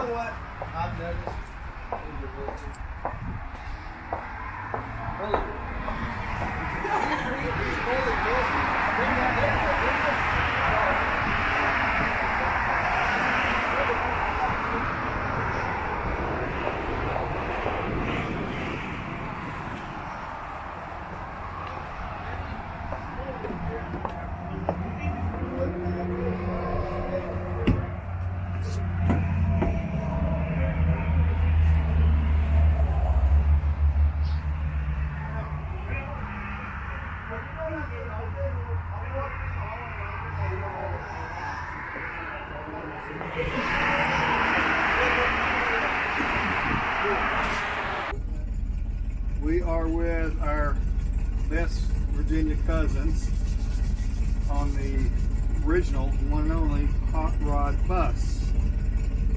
what I've noticed? We are with our best Virginia cousins on the original, one and only Hot Rod bus,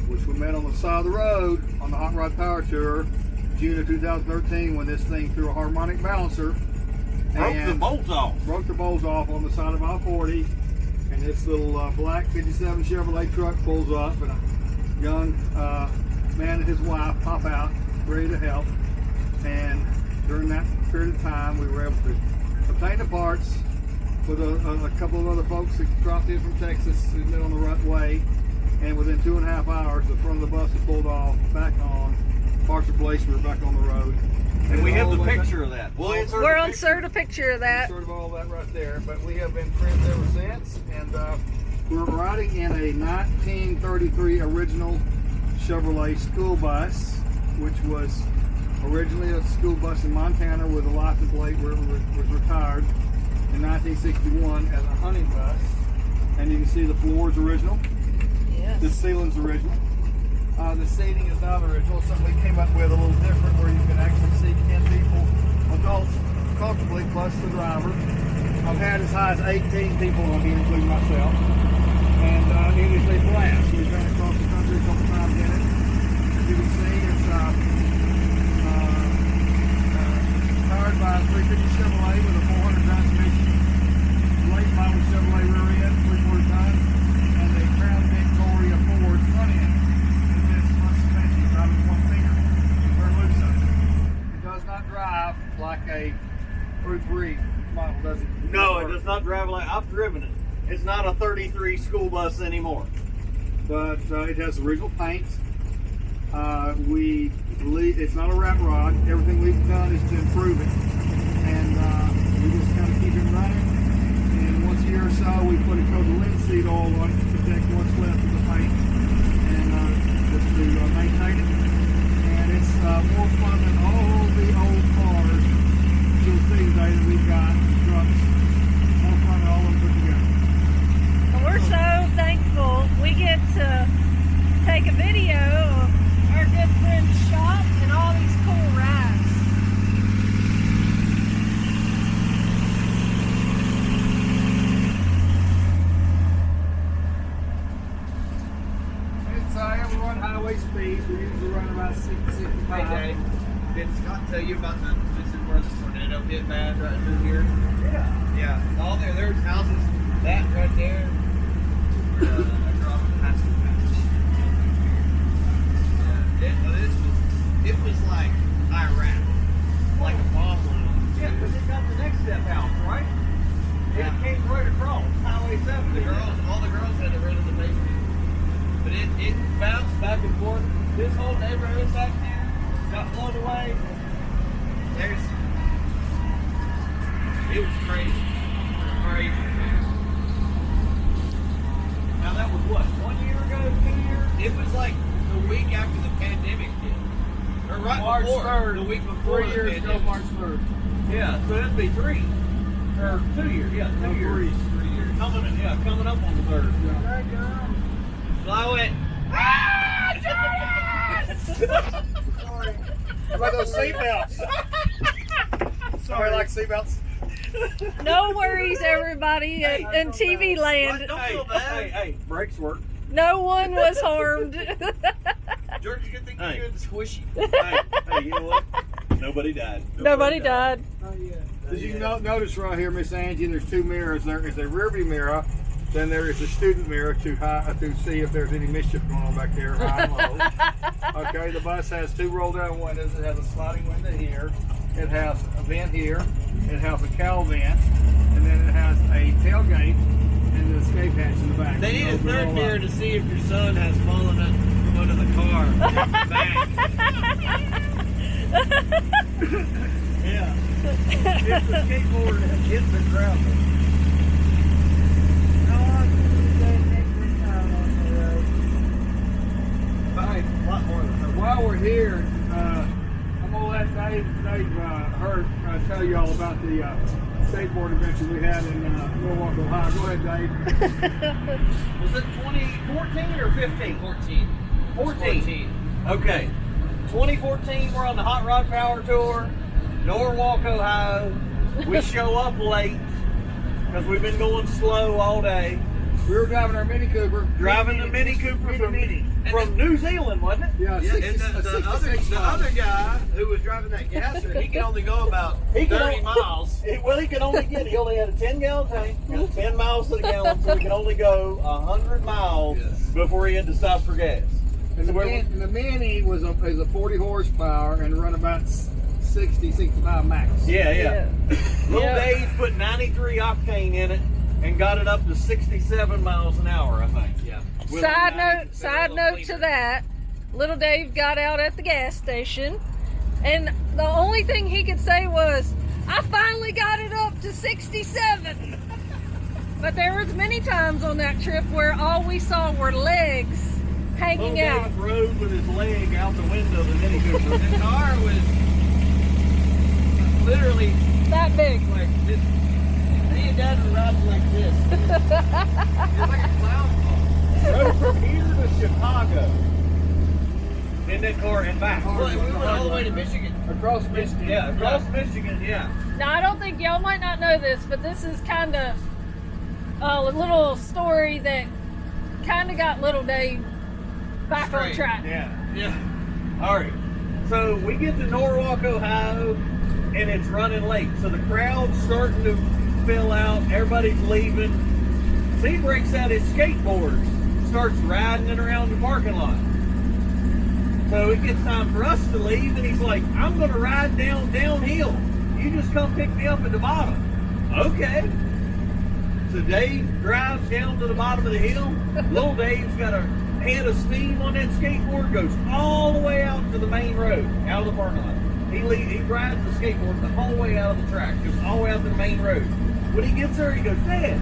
which we met on the side of the road on the Hot Rod Power Tour, June of 2013, when this thing threw a harmonic balancer. Broke the bolts off. Broke the bolts off on the side of I-40, and this little black 57 Chevrolet truck pulls up, and a young man and his wife pop out, ready to help. And during that period of time, we were able to obtain the parts with a couple of other folks that dropped in from Texas who met on the right way. And within 2.5 hours, the front of the bus was pulled off, back on, parts replaced, we were back on the road. And we have the picture of that. We'll insert a picture of that. Sort of all that right there. But we have been friends ever since. And we're riding in a 1933 original Chevrolet school bus, which was originally a school bus in Montana with a license plate where it was retired in 1961 as a hunting bus. And you can see the floor is original. Yes. The ceiling's original. The seating is not original. Something we came up with a little different where you can actually seat 10 people, adults, comfortably, plus the driver. I've had as high as 18 people on here, including myself. And it is a blast. We've been across the country a couple times in it. As you can see, it's powered by a 350 Chevrolet with a 400 transmission, late model Chevrolet rear end, 3/4 ton, and a Crown Victoria Ford front end. It's much suspension, driving with one finger. Turn loose of it. It does not drive like a Group 3 model, does it? No, it does not drive like I've driven it. It's not a 33 school bus anymore. But it has original paint. We believe it's not a rat rod. Everything we've done is to improve it, and we just kind of keep it running. And once a year or so, we put a coat of linseed oil on it to protect what's left of the paint, and just to maintain it. And it's more fun than all the old cars you'll see today that we've got, trucks. More fun than all of them put together. Well, we're so thankful we get to take a video of our good friend's shop and all these cool rides. It's we run highway speeds. We usually run about 65. Hey Dave, did Scott tell you about this is where the tornado hit bad right through here? Yeah. Yeah. All there's houses, that right there, where I dropped the high school patch. Yeah, it was like Iraq, like a bomb went on. Yeah, because it got the next step out, right? Yeah. It came right across Highway 7. All the girls had to run in the basement. But it bounced back and forth. This whole neighborhood back there got blown away. It was crazy. Crazy. Now that was what, 1 year ago, 2 years? It was like the week after the pandemic hit. Or right March before. 3rd. The week before 3 the years ago, pandemic. March 3rd. Yeah, so that'd be 3. Or 2 years, yeah, 2 years. 3 years. Coming up on the 3rd. So I went, Sorry. How about those seatbelts? Sorry, like seatbelts. No worries, everybody in TV land. Don't feel bad. Hey, brakes work. No one was harmed. George, you good thing Hey. you're good and squishy. hey, you know what? Nobody died. Nobody died. Did you notice right here, Miss Angie, there's two mirrors. There is a rear view mirror Then there is a student mirror to see if there's any mischief going on back there, high and low. Okay, the bus has 2 roll down windows. It has a sliding window here. It has a vent here. It has a cowl vent, and then it has a tailgate and an escape hatch in the back. They need a So we third roll mirror up. to see if your son has fallen from under the car. Back. Yeah. If the skateboard hits the gravel. Hey, A lot more than that. while we're here, I'm gonna let Dave Hurt tell you all about the skateboard adventure we had in Norwalk, Ohio. Go ahead, Dave. Was it 2014 or 15? 14. 14. Okay. 2014, we're on the Hot Rod Power Tour, Norwalk, Ohio. We show up late because we've been going slow all day. We were driving our Mini Cooper. Driving the Mini Cooper from New Zealand, wasn't it? Yeah, Yeah, 60, and the 66 miles. other guy who was driving that gasser, he can only go about He 30 can only- miles. Well, he could only he only had a 10-gallon tank, and 10 miles to the gallon, so he could only go 100 miles Yes. before he had to stop for gas. And the Mini is a 40 horsepower and run about 60, 65 max. Yeah. Little Yeah. Dave put 93 octane in it and got it up to 67 miles an hour, I think. Yeah. With Side note to that, little Dave got out at the gas station, and the only thing he could say was, "I finally got it up to 67." But there was many times on that trip where all we saw were legs hanging Little out. Dave rode with his leg out the window of the Mini Cooper. The car was literally That big. like this. Me and Dad were riding like this. It was like a clown car. Rode from here to Chicago in that car and back. Well, we went all the way to Michigan. Across Michigan. Yeah, across Michigan, yeah. Now, I don't think y'all might not know this, but this is kind of a little story that kind of got little Dave back on Straight. track. Yeah. Yeah. All right. So we get to Norwalk, Ohio, and it's running late. So the crowd's starting to fill out. Everybody's leaving. So he breaks out his skateboard, starts riding it around the parking lot. So it gets time for us to leave, and he's like, "I'm going to ride downhill. You just come pick me up at the bottom." Okay. So Dave drives down to the bottom of the hill. Little Dave's got a head of steam on that skateboard, goes all the way out to the main road, out of the parking lot. He rides the skateboard the whole way out of the track, goes all the way out to the main road. When he gets there, he goes, "Dad,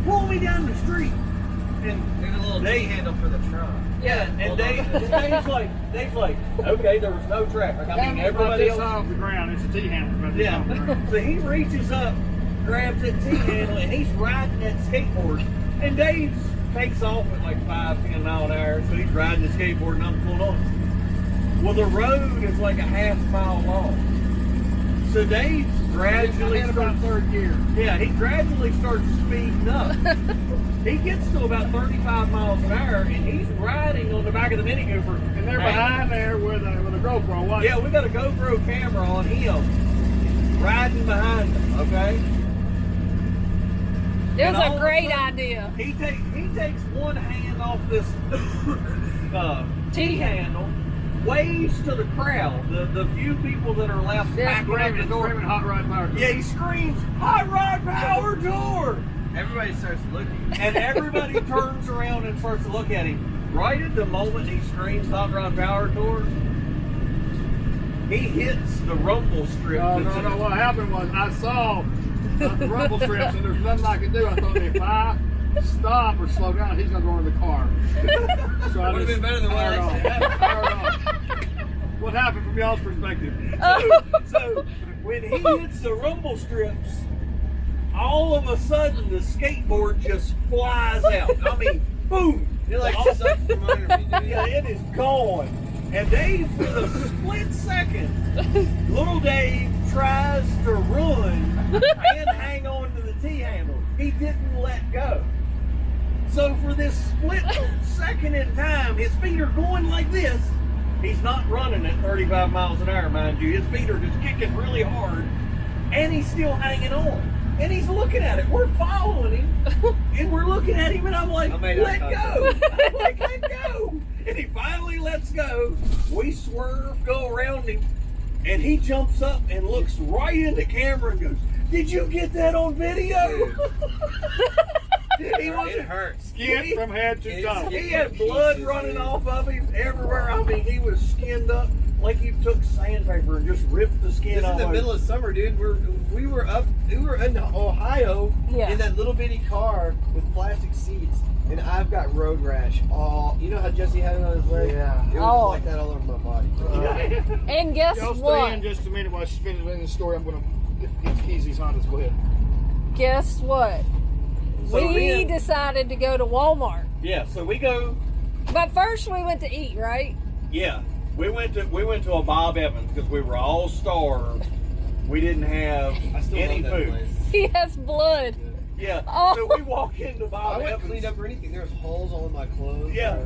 pull me down the street." And There's a little Dave- T-handle for the trunk. yeah, and Hold on. Dave's like, okay, there was no traffic. I mean, everybody this else. off the ground. It's a T-handle. About this off the Yeah. ground. So he reaches up, grabs that T-handle, and he's riding that skateboard. And Dave takes off at like 5-10 mile an hour, so he's riding the skateboard and I'm pulling on. Well, the road is like a half mile long. So Dave gradually I'm in about starts, third gear. yeah, he gradually starts speeding up. He gets to about 35 miles an hour, and he's riding on the back of the Mini Cooper. And they're behind there with a GoPro. Watch. Yeah, we got a GoPro camera on him, riding behind him. Okay. It And was all a of great sudden, idea. He takes one hand off this T-handle, waves to the crowd, the few people that are left Yeah, backing up the door. Screaming Hot Rod Power Tour. Yeah, he screams, "Hot Rod Power Tour!" Everybody starts looking. And everybody turns around and starts to look at him. Right at the moment he screams Hot Rod Power Tour, he hits the rumble strip. No, that's in no. it. What happened was I saw the rumble strips and there's nothing I could do. I thought if I stop or slow down, he's gonna go into the car. So I Would've just been better than what fired I said. off. Fired off. What happened from y'all's perspective? So when he hits the rumble strips, all of a sudden the skateboard just flies out. I mean, boom! It like sucked from under me, dude. Yeah, it is gone. And Dave, for the split second, little Dave tries to run and hang on to the T-handle. He didn't let go. So for this split second in time, his feet are going like this. He's not running at 35 miles an hour, mind you. His feet are just kicking really hard. And he's still hanging on. And he's looking at it. We're following him. And we're looking at him, and I'm like, I made let eye go. contact. I'm like, let go. And he finally lets go. We swerve, go around him, and he jumps up and looks right in the camera and goes, "Did you get that on video?" He It wasn't. hurts. Skin from head to toe. He had blood running off of him everywhere. I mean, he was skinned up like you took sandpaper and just ripped the skin This off. is the middle of summer, dude. We were in Ohio Yeah. in that little bitty car with plastic seats, and I've got road rash all. You know how Jesse had it on his leg? Yeah. It was Oh. like that all over my body. And guess Y'all stay what? in just a minute while she's finishing the story. I'm gonna get Keezy's Honda's go ahead. Guess what? So We then- decided to go to Walmart. Yeah, so we go. But first we went to eat, right? Yeah, we went to a Bob Evans because we were all starved. We didn't have I still any love that food. place. He has blood. Yeah, Oh. so we walk into I Bob wouldn't Evans. clean up or anything. There was holes all in my clothes. Yeah.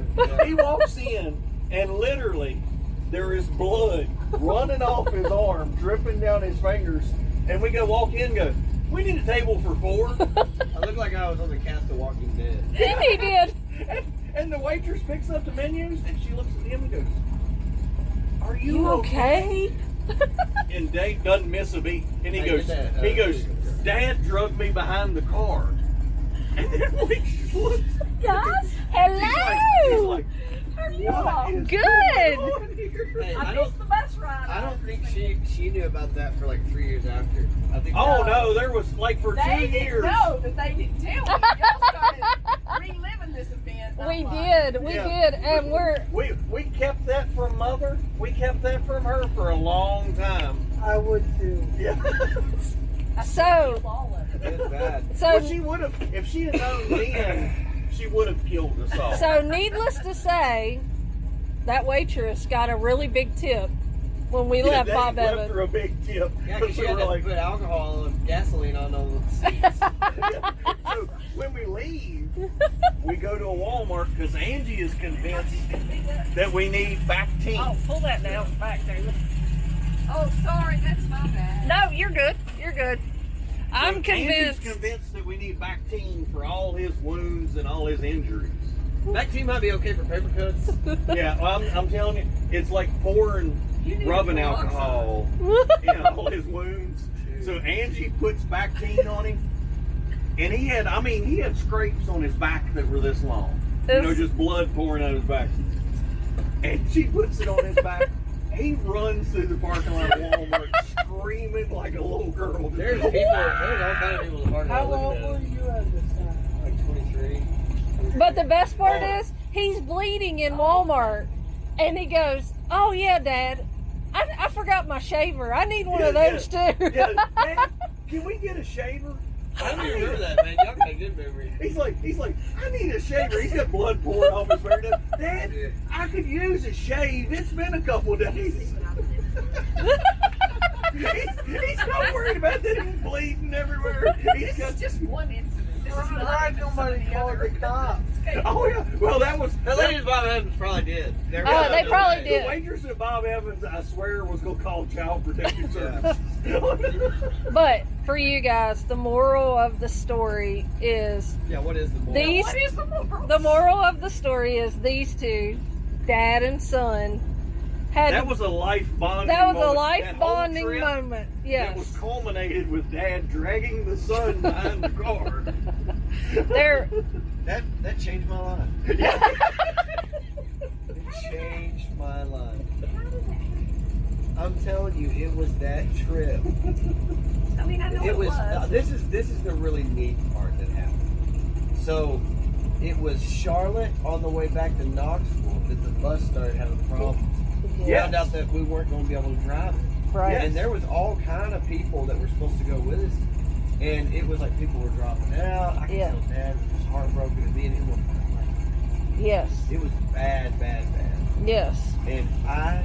He walks in and literally there is blood running off his arm, dripping down his fingers. And we go walk in and go, "We need a table for 4." I looked like I was on the cast of Walking Dead. He did. And the waitress picks up the menus and she looks at him and goes, "Are you, You okay? And Dave doesn't miss a beat. And he Hey, goes, get that, "Dad drugged me behind the car." And then we just looked. Guys, She's hello. like, How are you "What all? is Good. going on here?" Hey, I missed the bus ride. I don't think she knew about that for like 3 years after. I think. Oh no, there was like for 2 years. know that they didn't tell me. Y'all started reliving this event. I'm We like, did. We Yeah. did. And we're We kept that from Mother. We kept that from her for a long time. I would too. Yeah. so all of it. It's bad. Well, so she would have, if she had known then, she would have killed us all. so needless to say, that waitress got a really big tip when we left Dave Bob left Evans. her a big tip. Yeah, because we she had were to like, put alcohol and gasoline on all the seats. so when we leave, we go to a Walmart because Angie is convinced that we need Bactine. Oh, pull that down back there. Oh, sorry, that's my bad. No, you're good. You're good. I'm So convinced. Angie's convinced that we need Bactine for all his wounds and all his injuries. That team might be okay for paper cuts. Yeah, well, I'm telling you, it's like pouring You need rubbing to go alcohol in all his wounds. So Angie puts Bactine on him, and he had scrapes on his back that were this long. You know, It's- just blood pouring out his back. And she puts it on his back. He runs through the parking lot of Walmart screaming like a little girl. There's all kind of people in the parking lot. How old looking were at it. you at this time? Like 23. But the best part is he's bleeding in Walmart, and he goes, "Oh yeah, Dad, I forgot my shaver. I need one of Yeah, those yeah. too." Yeah, Dad, can we get a shaver? I don't even remember that, man. Y'all got a good memory. He's like, I need a shaver. He's got blood pouring off his finger. Dad, I could use a shave. It's been a couple days. he's not worried about that he's bleeding everywhere. He's This got is just one incident. This is not Why even nobody some of the called other the cops? Oh yeah. Well, that was That lady at Bob Evans probably did. Oh, they probably the did. waitress at Bob Evans. I swear was gonna call Child Protective Services. But for you guys, the moral of the story is Yeah, what is the moral? these. What is the moral? The moral of the story is these two, dad and son, had That was a life bonding. that was a moment. life That whole bonding trip, moment. That was Yes, culminated with Dad dragging the son behind the car. they're That changed my life. Yeah. It changed my life. I'm telling you, it was that trip. I mean, I know It was. This is the really neat part that happened. So, it was Charlotte on the way back to Knoxville that the bus started having problems. Yes. Found out that we weren't going to be able to drive it. right. Yes. And there was all kind of people that were supposed to go with us. And it was like people were dropping out. I could Yeah. tell Dad was just heartbroken, and me and him were like, Yes, it was bad. yes. And I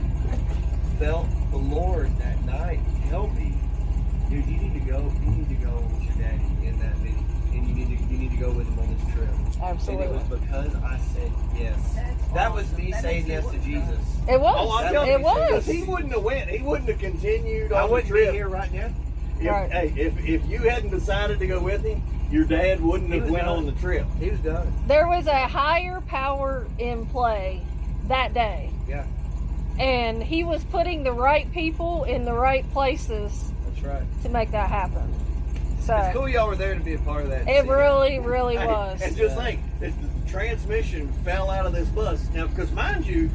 felt the Lord that night tell me, dude, you need to go with your daddy in that meeting. And you need to go with him on this trip. Absolutely. And it was because I said yes. That's That was awesome. me That saying makes me yes to look Jesus. good. It was. Oh, I'm That telling It you, was. because he wouldn't have went. He wouldn't have continued I on the wouldn't be trip. here right now. If, Right. Hey, if you hadn't decided to go with him, your dad wouldn't He have was went done. on the trip. He was done. There was a higher power in play that day. Yeah, And he was putting the right people in the right places that's right. to make that happen. So It's cool y'all were there to be a part of that. it scene. really, really Hey, was. And just think, if the transmission fell out of this bus. Now, because mind you,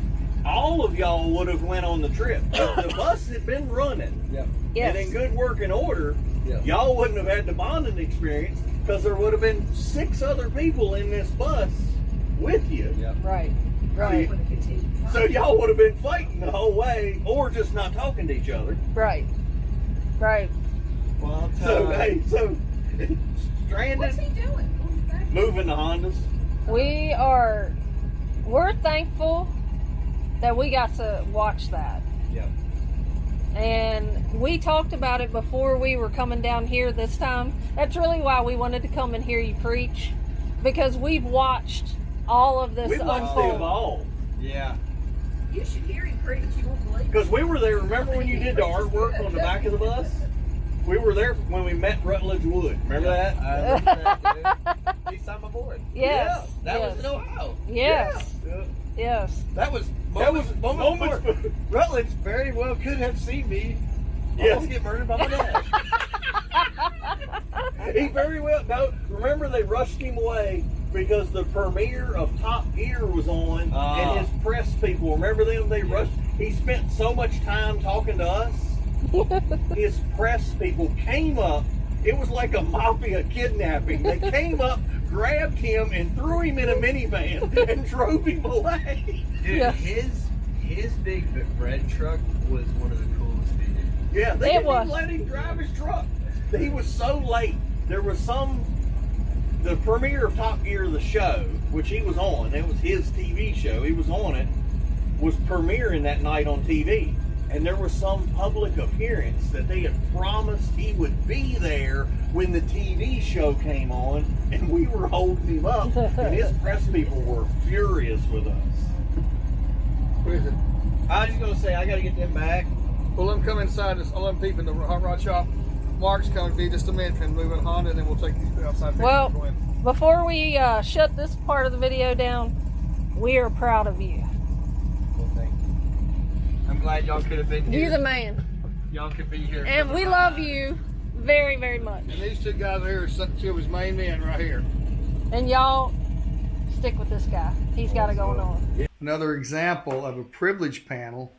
all of y'all would have went on the trip. If the bus had been running Yep. Yes. and in good working order, Yeah. y'all wouldn't have had the bonding experience because there would have been 6 other people in this bus with you. Yep. Right. I Right. would have continued. So y'all would have been fighting the whole way or just not talking to each other. Right. Right. Well, So, hey, so What's stranded, he doing? moving the Hondas. We're thankful that we got to watch that. Yep. And we talked about it before we were coming down here this time. That's really why we wanted to come and hear you preach, because we've watched all of this We watched the unfold. evolve. Yeah. You should hear him preach. You won't believe it. Because we were there. Remember when you did the artwork on the back of the bus? We were there when we met Rutledge Wood. Remember that? I remember that, dude. He signed my board. Yes. That yes. was in Ohio. Yes. Yeah. Yes. That was That was moments moments before. before. Rutledge very well could have seen me almost get murdered by my dad. He very well. No, remember they rushed him away because the premiere of Top Gear was on, and his press people. Remember them? They rushed. He spent so much time talking to us. His press people came up. It was like a mafia kidnapping. They came up, grabbed him, and threw him in a minivan and drove him away. Dude, Yeah. his big bread truck was one of the coolest things. Yeah, they It didn't was. even let him drive his truck. He was so late. There was the premiere of Top Gear, the show, which he was on. It was his TV show. He was on it. Was premiering that night on TV. And there was some public appearance that they had promised he would be there when the TV show came on, and we were holding him up. And his press people were furious with us. Where is it? I was just gonna say I gotta get them back. Well, let them come inside. I'll let them peep in the hot rod shop. Mark's coming to be just a minute and move in Honda, and then we'll take these outside. Well, pictures. Go in. before we shut this part of the video down, we are proud of you. Well, thank you. I'm glad y'all could have been here. You're the man. Y'all could be here. And we love you very, very much. And these 2 guys here are two of his main men right here. And y'all stick with this guy. He's got it going on. Another example of a privilege panel.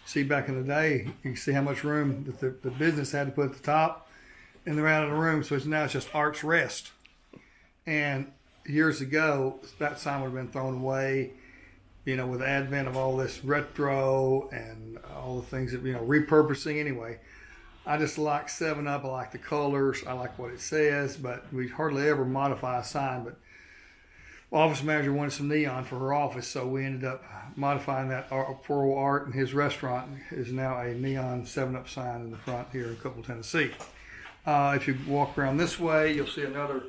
See, back in the day, you can see how much room that the business had to put at the top, and they're out of the room. So now it's just Art's Rest. And years ago, that sign would have been thrown away. You know, with the advent of all this retro and all the things that, repurposing anyway. I just like 7-Up. I like the colors. I like what it says, but we hardly ever modify a sign. But office manager wanted some neon for her office, so we ended up modifying that. Poor Art, and his restaurant is now a neon 7-Up sign in the front here in Cookeville, Tennessee. If you walk around this way, you'll see another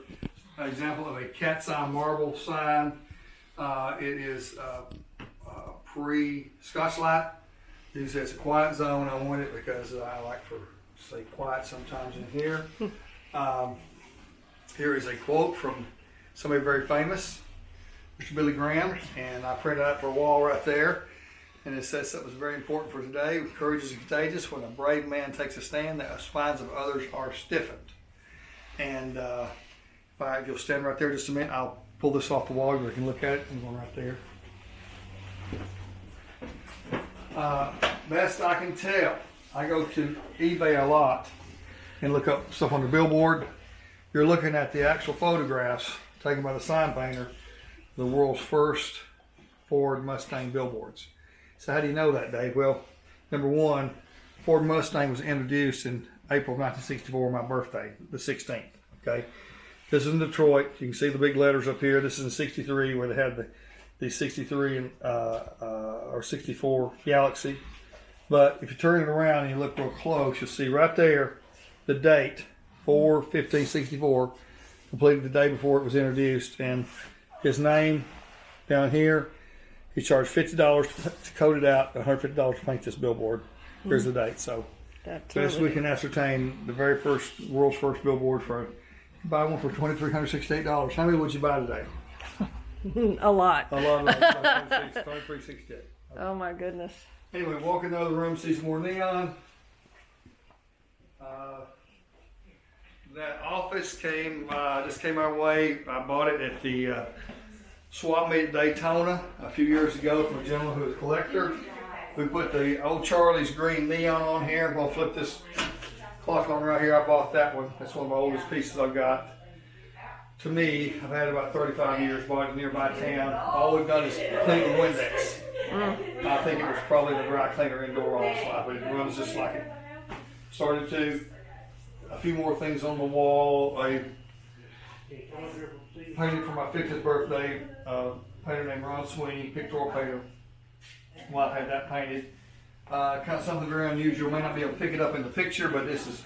example of a cat's eye marble sign. It is pre-Scotchlight. You say it's a quiet zone. I want it because I like to say quiet sometimes in here. Here is a quote from somebody very famous, Mr. Billy Graham, and I printed out for a wall right there. And it says something that's very important for today. Courage is contagious. When a brave man takes a stand, the spines of others are stiffened. And if you'll stand right there just a minute, I'll pull this off the wall. You can look at it. I'm going right there. Best I can tell, I go to eBay a lot and look up stuff on the billboard. You're looking at the actual photographs taken by the sign painter, the world's first Ford Mustang billboards. So how do you know that, Dave? Well, number one, Ford Mustang was introduced in April of 1964, my birthday, the 16th. Okay, this is in Detroit. You can see the big letters up here. This is in '63 where they had the 63 and or 64 Galaxy. But if you turn it around and you look real close, you'll see right there the date, 4/15/64, completed the day before it was introduced, and his name down here. He charged $50 to coat it out, $150 to paint this billboard. Here's the date. So best we can ascertain, the very first, world's first billboard for buy one for $2,368. How many would you buy today? A lot. A lot of those. $2,368. Oh my goodness. Anyway, walk in the other room, see some more neon. That office just came our way. I bought it at the swap meet at Daytona a few years ago from a gentleman who was a collector. We put the old Charlie's green neon on here. I'm gonna flip this clock on right here. I bought that one. That's one of my oldest pieces I've got. To me, I've had it about 35 years, bought it in nearby town. All we've done is clean the Windex. I think it was probably the dry cleaner indoor also, but it runs just like it. Started to, a few more things on the wall. I painted for my 50th birthday, painter named Ron Sweeney, pictorial painter. Well, I had that painted. Kind of something very unusual. May not be able to pick it up in the picture, but this is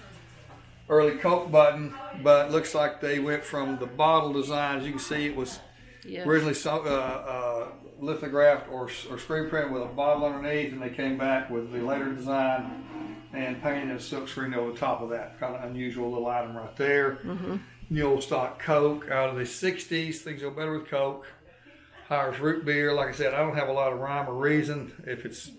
early Coke button. But looks like they went from the bottle design. As you can see, it was originally lithographed or screen printed with a bottle underneath, and they came back with the later design and painted a silk screen over the top of that. Kind of unusual little item right there. The old stock Coke out of the 60s. Things go better with Coke. Hires root beer. Like I said, I don't have a lot of rhyme or reason. If it's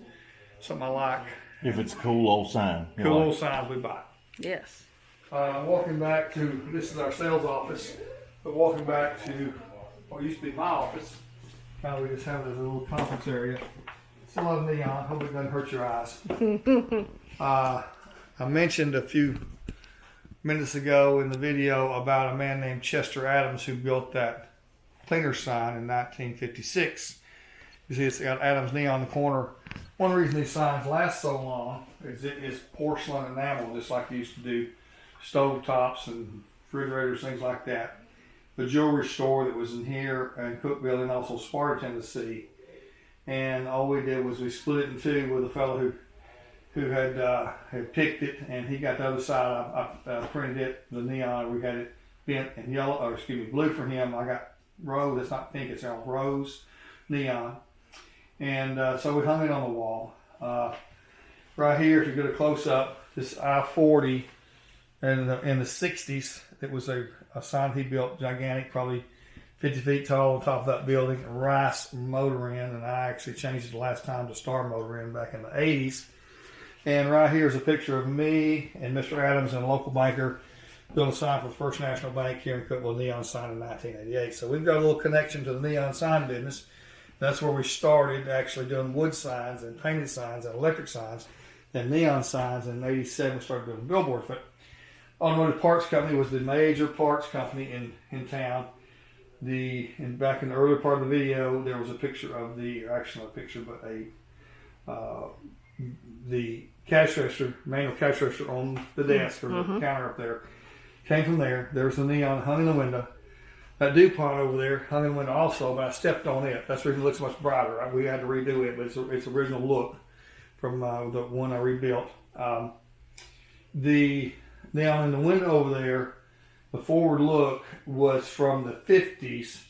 something I like, If it's a cool old sign. you cool like. old signs we buy. Yes. Walking back to, this is our sales office, but walking back to what used to be my office. Kind of we just have this little conference area. It's a lot of neon. Hope it doesn't hurt your eyes. I mentioned a few minutes ago in the video about a man named Chester Adams who built that cleaner sign in 1956. You see it's got Adams neon in the corner. One reason these signs last so long is it is porcelain enamel, just like they used to do stove tops and refrigerators, things like that. The jewelry store that was in here in Cookeville and also Sparta, Tennessee. And all we did was we split it in two with a fellow who had picked it, and he got the other side. I printed it, the neon. We had it bent in yellow, or excuse me, blue for him. I got rose. It's not pink. It's all rose neon. And so we hung it on the wall. Right here, if you get a close up, this I-40 in the 60s. It was a sign he built, gigantic, probably 50 feet tall on top of that building. Rice Motor Inn, and I actually changed it the last time to Star Motor Inn back in the 80s. And right here is a picture of me and Mr. Adams and a local banker built a sign for the First National Bank here in Cookeville, neon sign in 1988. So we've got a little connection to the neon sign business. That's where we started actually doing wood signs and painted signs and electric signs and neon signs. In 87 we started doing billboards. But Automotive Parts Company was the major parts company in town. Back in the earlier part of the video, there was a picture of the cash register, manual cash register on the desk or the counter up there. Came from there. There's the neon hung in the window. That DuPont over there hung in the window also, but I stepped on it. That's the reason it looks much brighter. We had to redo it, but it's original look from the one I rebuilt. The neon in the window over there, the forward look was from the 50s,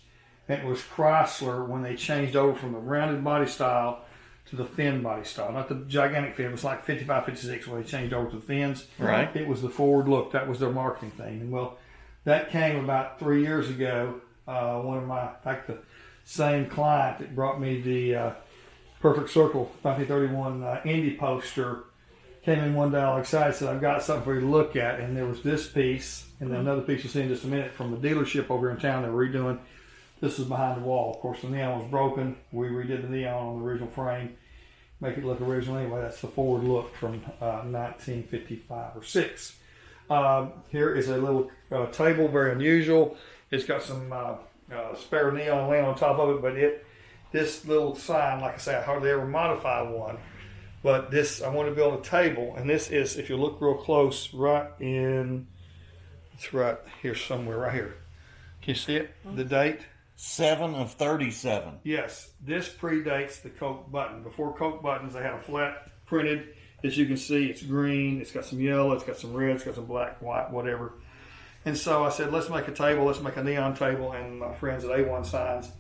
and it was Chrysler when they changed over from the rounded body style to the thin body style. Not the gigantic fin, it was like 55, 56 when they changed over to the fins. Right. It was the forward look. That was their marketing thing. And well, that came about 3 years ago. The same client that brought me the Perfect Circle 1931 Indy poster came in one day all excited, said, I've got something for you to look at. And there was this piece, and then another piece you'll see in just a minute from the dealership over in town. They were redoing. This is behind the wall. Of course, the neon was broken. We redid the neon on the original frame, make it look original anyway. That's the forward look from 1955 or 6. Here is a little table, very unusual. It's got some spare neon laying on top of it, but this little sign, like I say, I hardly ever modify one. But this, I want to build a table, and this is, if you look real close, it's right here somewhere, right here. Can you see it? The date? 7 of 37. Yes, this predates the Coke button. Before Coke buttons, they had a flat printed. As you can see, it's green, it's got some yellow, it's got some red, it's got some black, white, whatever. And so I said, let's make a table, let's make a neon table. And my friends at A1 Signs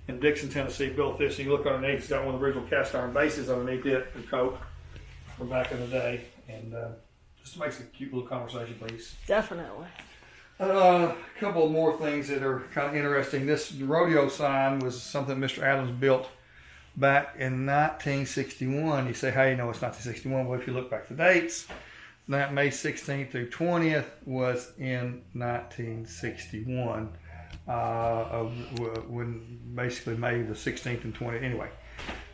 in Dixon, Tennessee built this. And you look underneath, it's got one of the original cast iron bases underneath it from Coke from back in the day. And just makes a cute little conversation piece. Definitely. A couple more things that are kind of interesting. This rodeo sign was something Mr. Adams built back in 1961. You say, how you know it's 1961? Well, if you look back the dates, that May 16th through 20th was in 1961. When basically May the 16th and 20th. Anyway,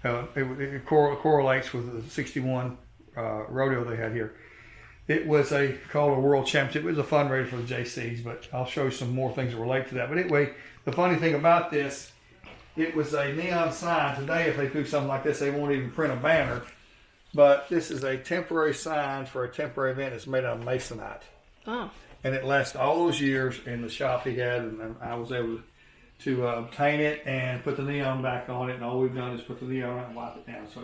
it correlates with the 61 rodeo they had here. It was called a World Championship. It was a fundraiser for the JCs, but I'll show you some more things that relate to that. But anyway, the funny thing about this, it was a neon sign. Today, if they do something like this, they won't even print a banner. But this is a temporary sign for a temporary event. It's made out of masonite. Oh. And it lasted all those years in the shop he had, and I was able to obtain it and put the neon back on it. And all we've done is put the neon on it and wipe it down. So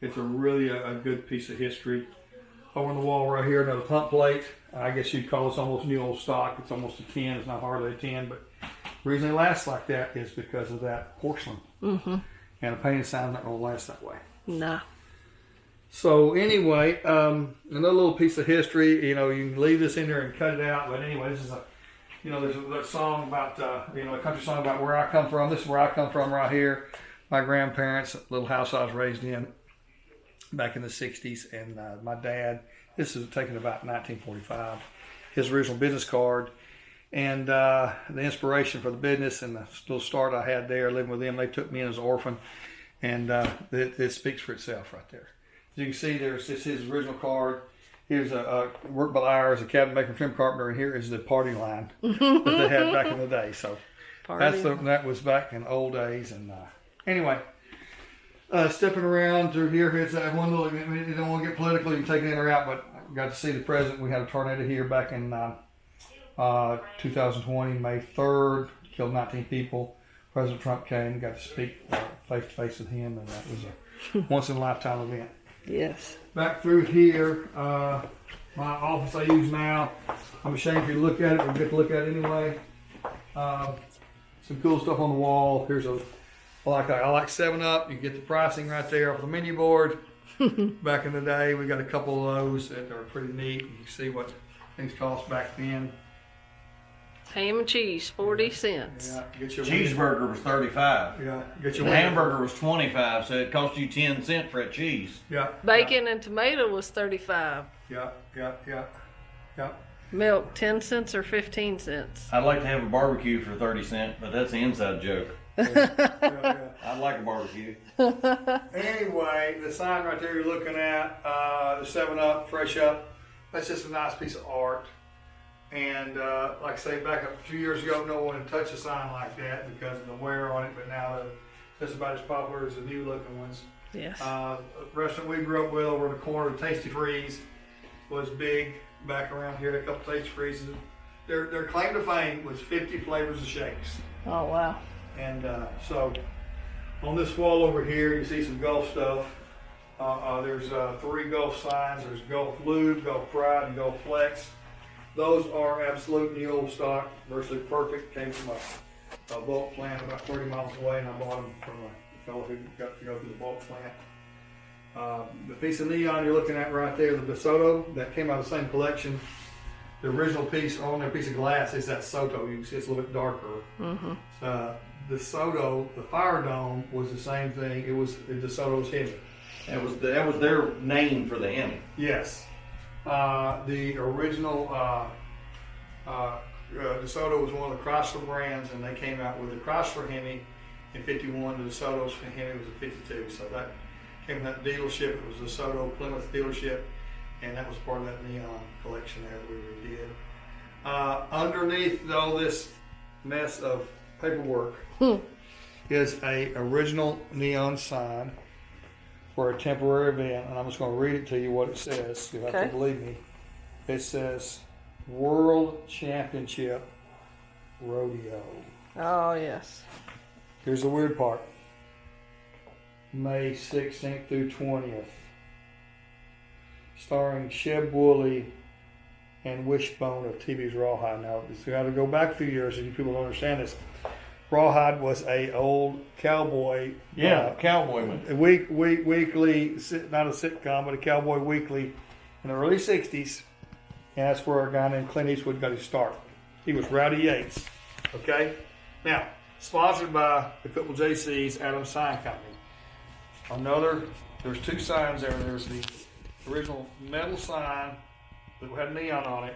it's a really good piece of history. Over on the wall right here, another pump plate. I guess you'd call this almost new old stock. It's almost a 10. It's not hardly a 10, but the reason it lasts like that is because of that porcelain. Mm-hmm. And a painted sign's not going to last that way. No. So anyway, another little piece of history. You can leave this in there and cut it out. But anyway, this is there's a song about, a country song about where I come from. This is where I come from right here. My grandparents, little house I was raised in back in the 60s. And my dad, this is taken about 1945, his original business card. And the inspiration for the business and the little start I had there living with them, they took me in as an orphan. And it speaks for itself right there. As you can see, there's his original card. Here's a work by Lyre as a cabinet maker, trim carpenter, and here is the party line that they had back in the day. So that was back in old days. And anyway, stepping around through here, it's one little. You don't want to get political. You can take it in or out, but I got to see the president. We had a tornado here back in 2020, May 3rd, killed 19 people. President Trump came, got to speak face to face with him, and that was a once in a lifetime event. Yes. Back through here, my office I use now. I'm ashamed for you to look at it, but we get to look at it anyway. Some cool stuff on the wall. Here's I like 7-Up. You get the pricing right there off the menu board. Back in the day, we got a couple of those that are pretty neat. You can see what things cost back then. Ham and cheese, 40 cents. Yeah, get your Cheeseburger was 35. Yeah, get your The hamburger was 25, so it cost you 10 cents for a cheese. Yeah. Bacon and tomato was 35. Yeah. Milk, 10 cents or 15 cents. I'd like to have a barbecue for 30 cents, but that's an inside joke. Yeah. I'd like a barbecue. Anyway, the sign right there you're looking at, the 7-Up, Fresh Up, that's just a nice piece of art. And like I say, back a few years ago, no one had touched a sign like that because of the wear on it, but now they're just about as popular as the new looking ones. Yes. A restaurant we grew up with over in the corner, Tasty Freeze, was big back around here. A couple Tasty Freezes. Their claim to fame was 50 flavors of shakes. Oh, wow. And so on this wall over here, you see some golf stuff. There's 3 golf signs. There's Golf Lube, Golf Pride, and Golf Flex. Those are absolute new old stock, virtually perfect. Came from a bulk plant about 30 miles away, and I bought them from a fellow who got to go through the bulk plant. The piece of neon you're looking at right there, the DeSoto, that came out of the same collection. The original piece on their piece of glass is that Soto. You can see it's a little bit darker. Mm-hmm. The Soto, the Fire Dome, was the same thing. It was the DeSoto's Hemi. That was their name for the Hemi. Yes. The original DeSoto was one of the Chrysler brands, and they came out with the Chrysler Hemi in 51. The DeSoto's Hemi was in 52. So that came from that dealership. It was the DeSoto Plymouth dealership, and that was part of that neon collection there that we redid. Underneath all this mess of paperwork is a original neon sign for a temporary event, and I'm just going to read it to you what it says. You have to believe me. It says World Championship Rodeo. Oh, yes. Here's the weird part. May 16th through 20th. Starring Sheb Woolley and Wishbone of TV's Rawhide. Now, you got to go back a few years, and people don't understand this. Rawhide was a old cowboy. Cowboy one. Weekly, not a sitcom, but a cowboy weekly in the early 60s. And that's where a guy named Clint Eastwood got his start. He was Rowdy Yates. Okay? Now, sponsored by the Cookeville JC's Adams Sign Company. There's two signs there. There's the original metal sign that had neon on it.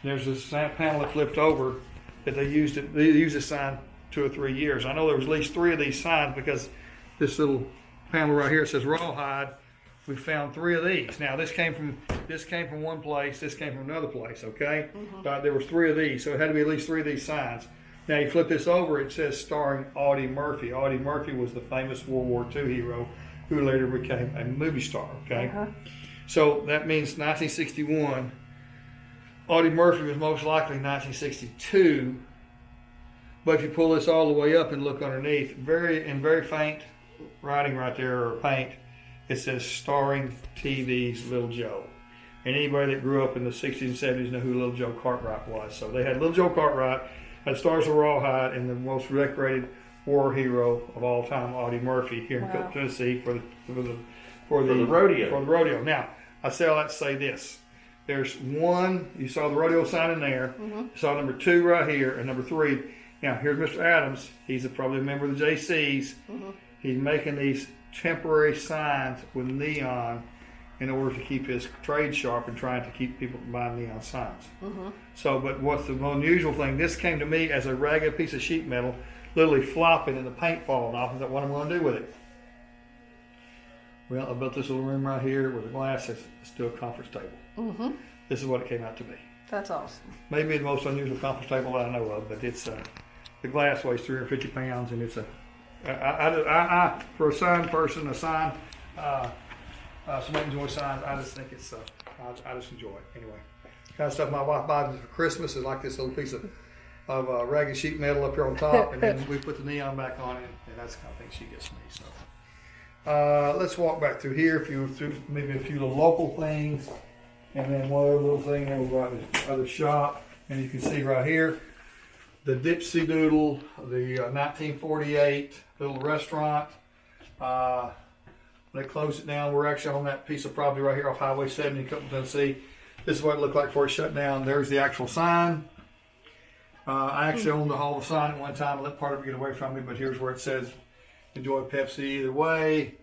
There's this panel that flipped over that they used this sign 2 or 3 years. I know there was at least 3 of these signs because this little panel right here says Rawhide. We found 3 of these. Now this came from one place, this came from another place, okay? But there was 3 of these, so it had to be at least 3 of these signs. Now you flip this over, it says starring Audie Murphy. Audie Murphy was the famous World War II hero who later became a movie star, okay? So that means 1961. Audie Murphy was most likely 1962. But if you pull this all the way up and look underneath, very faint writing right there, or paint, it says starring TV's Little Joe. And anybody that grew up in the 60s and 70s know who Little Joe Cartwright was. So they had Little Joe Cartwright, had Stars of Rawhide, and the most decorated war hero of all time, Audie Murphy, here in Cookeville, Tennessee, for the rodeo. Now, I say all that to say this. There's one, you saw the rodeo sign in there. You saw number 2 right here, and number 3. Now, here's Mr. Adams. He's probably a member of the JCs. He's making these temporary signs with neon in order to keep his trade sharp and trying to keep people from buying neon signs. So, but what's the unusual thing, this came to me as a ragged piece of sheet metal, literally flopping and the paint falling off. I thought, what am I going to do with it? Well, I built this little room right here with a glass. Let's do a conference table. This is what it came out to be. That's awesome. Maybe the most unusual conference table that I know of, but it's the glass weighs 350 pounds, and it's for a sign person, somebody enjoys signs. I just think it's I just enjoy it anyway. Kind of stuff my wife buys me for Christmas is like this little piece of ragged sheet metal up here on top, and then we put the neon back on it, and that's the kind of thing she gets me. So let's walk back through here. Through maybe a few little local things, and then one other little thing over by the other shop, and you can see right here the Dipsy Doodle, the 1948 little restaurant. They closed it down. We're actually on that piece of property right here off Highway 70 in Cookeville, Tennessee. This is what it looked like before it shut down. There's the actual sign. I actually owned the Hall of Sign at one time. I let part of it get away from me, but here's where it says, enjoy Pepsi either way.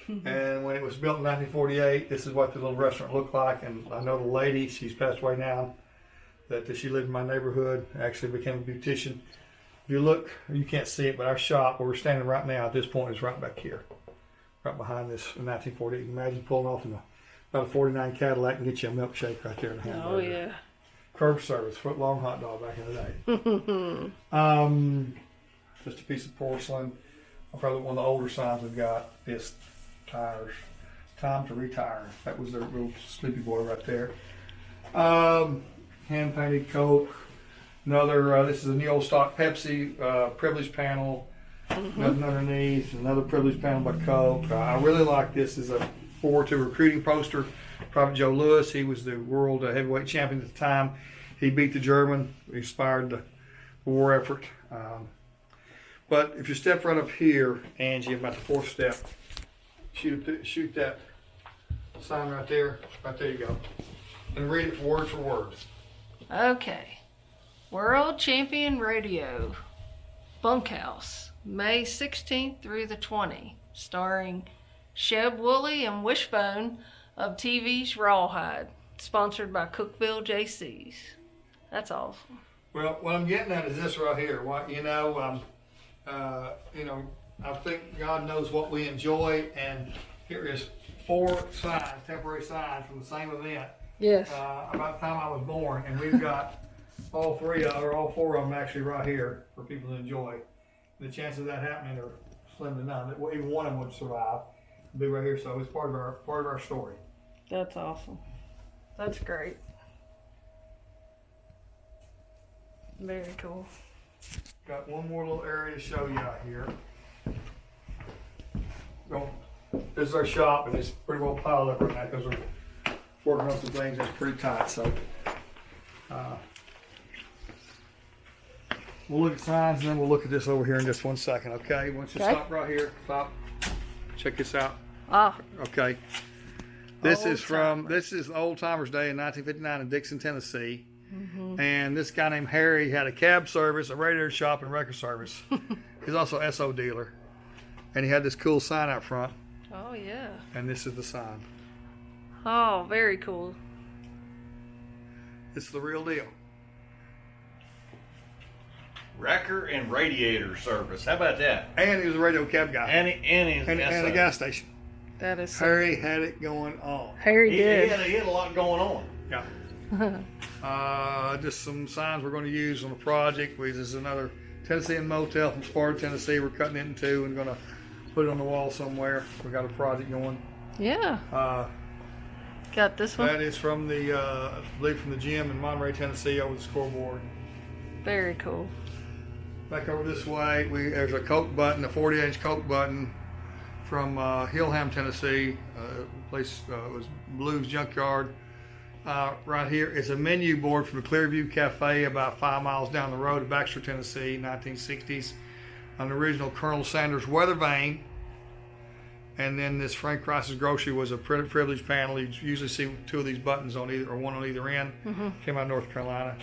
And when it was built in 1948, this is what the little restaurant looked like. And I know the lady, she's passed away now, that she lived in my neighborhood, actually became a beautician. If you look, you can't see it, but our shop where we're standing right now at this point is right back here, right behind this 1948. You can imagine pulling off in about a 49 Cadillac and get you a milkshake right there in the hamburger. Oh, yeah. Curb service, foot long hot dog back in the day. Just a piece of porcelain. Probably one of the older signs we've got is tires. Time to retire. That was their little sleepy boy right there. Hand painted Coke. Another, this is a Neo stock Pepsi privilege panel. Nothing underneath. Another privilege panel by Coke. I really like this as a forward to recruiting poster. Private Joe Lewis, he was the world heavyweight champion at the time. He beat the German, inspired the war effort. But if you step right up here, Angie, about the 4th step, shoot that sign right there. Right there you go. And read it word for word. Okay. World Champion Radio. Bunkhouse. May 16th through the 20th. Starring Sheb Woolley and Wishbone of TV's Rawhide. Sponsored by Cookeville JC's. That's awesome. Well, what I'm getting at is this right here. I think God knows what we enjoy, and here is 4 signs, temporary signs from the same event. Yes. About the time I was born, and we've got all 4 of them actually right here for people to enjoy. The chances of that happening are slim to none. That even one of them would survive. Be right here, so it's part of our story. That's awesome. That's great. Very cool. Got one more little area to show you out here. Well, this is our shop, and it's pretty well piled up right now because we're working on some things that's pretty tight. So we'll look at signs, and then we'll look at this over here in just 1 second. Okay, once you stop right here, stop. Check this out. Okay. This is Old Timers Day in 1959 in Dixon, Tennessee. And this guy named Harry had a cab service, a radiator shop, and record service. He's also an SO dealer. And he had this cool sign out front, Oh, yeah. and this is the sign. Oh, very cool. It's the real deal. Wrecker and radiator service. How about that? And he was a radio cab guy. And And a gas station. That is so Harry had it going on. Harry he did. had a lot going on. Yeah. Just some signs we're going to use on the project. This is another Tennessee Motel from Sparta, Tennessee. We're cutting it in two and going to put it on the wall somewhere. We got a project going. Yeah. Got this one. That is from the, I believe from the gym in Monterey, Tennessee, over the scoreboard. Very cool. Back over this way, there's a Coke button, a 40-inch Coke button from Hillham, Tennessee. Place was Blues Junkyard. Right here is a menu board from the Clearview Cafe about 5 miles down the road in Baxter, Tennessee, 1960s. An original Colonel Sanders weather vane. And then this Frank Rice's Grocery was a privilege panel. You usually see two of these buttons on either, or one on either end. Came out of North Carolina.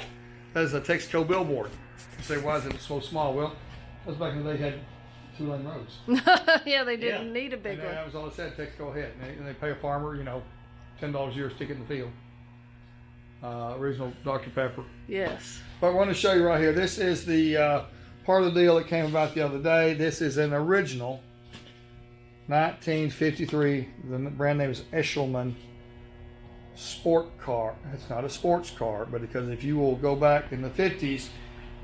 That is a Texaco billboard. You say, why is it so small? Well, that was back in the day, they had 2-lane roads. Yeah, they didn't need a big And one. that was all it said, Texaco ahead. And they pay a farmer, $10 a year to stick it in the field. Original Dr. Pepper. Yes. But I want to show you right here. This is the part of the deal that came about the other day. This is an original 1953. The brand name is Eshelman sport car. It's not a sports car, but because if you will go back in the 50s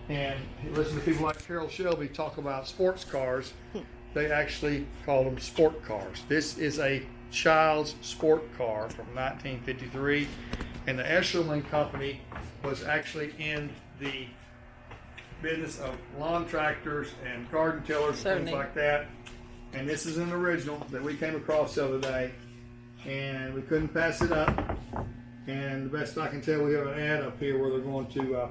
and listen to people like Carol Shelby talk about sports cars, they actually call them sport cars. This is a child's sport car from 1953, and the Eshelman Company was actually in the business of lawn tractors and garden tillers So and things neat. like that. And this is an original that we came across the other day, and we couldn't pass it up. And the best I can tell, we have an ad up here where they're going to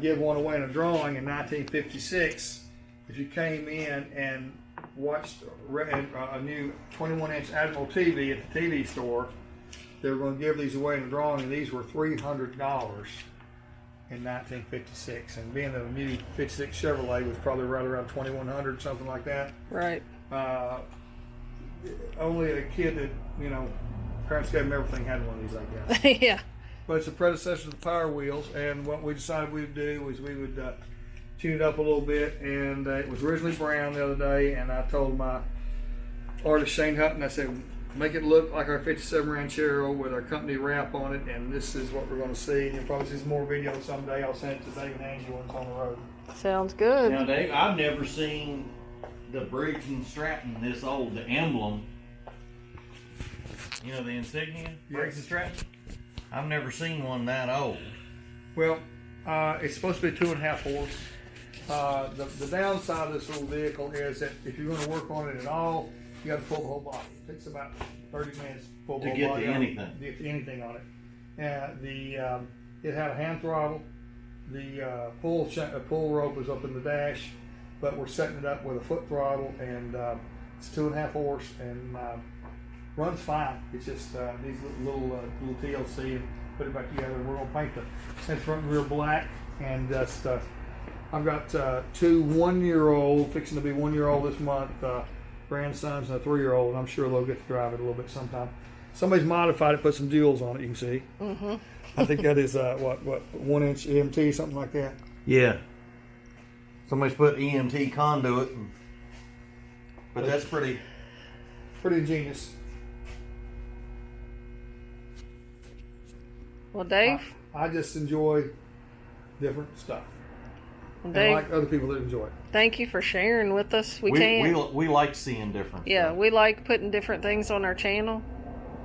give one away in a drawing in 1956. If you came in and watched a new 21-inch Admiral TV at the TV store, they were going to give these away in a drawing, and these were $300 in 1956. And being that a new 56 Chevrolet was probably right around 2100, something like that. Right. Only a kid that, parents gave him everything had one of these, I guess. Yeah. But it's a predecessor to the Power Wheels, and what we decided we would do was we would tune it up a little bit, and it was originally brown the other day, and I told my artist Shane Hutton, I said, make it look like our 57 Ranchero with our company wrap on it, and this is what we're going to see. You'll probably see some more videos someday. I'll send it to Dave and Angie when it's on the road. Sounds good. Now, Dave, I've never seen the Briggs and Stratton this old, the emblem. The insignia, Briggs and Stratton. I've never seen one that old. Well, it's supposed to be 2.5 horse. The downside of this little vehicle is that if you're going to work on it at all, you got to pull the whole body. It takes about 30 minutes to pull the To whole get body to out, anything. to get to anything on it. And it had a hand throttle. The pull rope was up in the dash, but we're setting it up with a foot throttle, and it's 2.5 horse and runs fine. It's just these little TLC, and put it back together. And we're gonna paint the front and rear black, and just I've got 2 1-year-old, fixing to be 1-year-old this month, grandsons and a 3-year-old, and I'm sure they'll get to drive it a little bit sometime. Somebody's modified it, put some jewels on it. You can see. I think that is what 1-inch EMT, something like that. Yeah. Somebody's put EMT conduit, but that's pretty. Pretty ingenious. Well, Dave. I just enjoy different stuff, Well, and Dave, like other people that enjoy it. thank you for sharing with us. We can't. We like seeing different. Yeah, stuff. we like putting different things on our channel.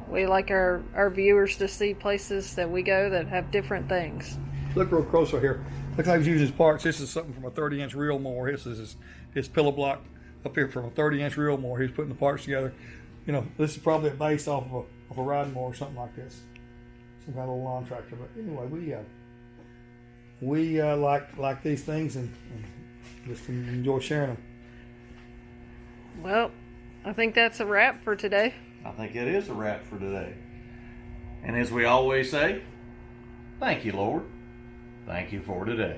We like our viewers to see places that we go that have different things. Look real close right here. Looks like he's using his parts. This is something from a 30-inch reel mower. This is his pillow block up here from a 30-inch reel mower. He's putting the parts together. This is probably a base off of a riding mower or something like this. Some kind of little lawn tractor. But anyway, we like these things and just enjoy sharing them. Well, I think that's a wrap for today. I think it is a wrap for today. And as we always say, thank you, Lord. Thank you for today.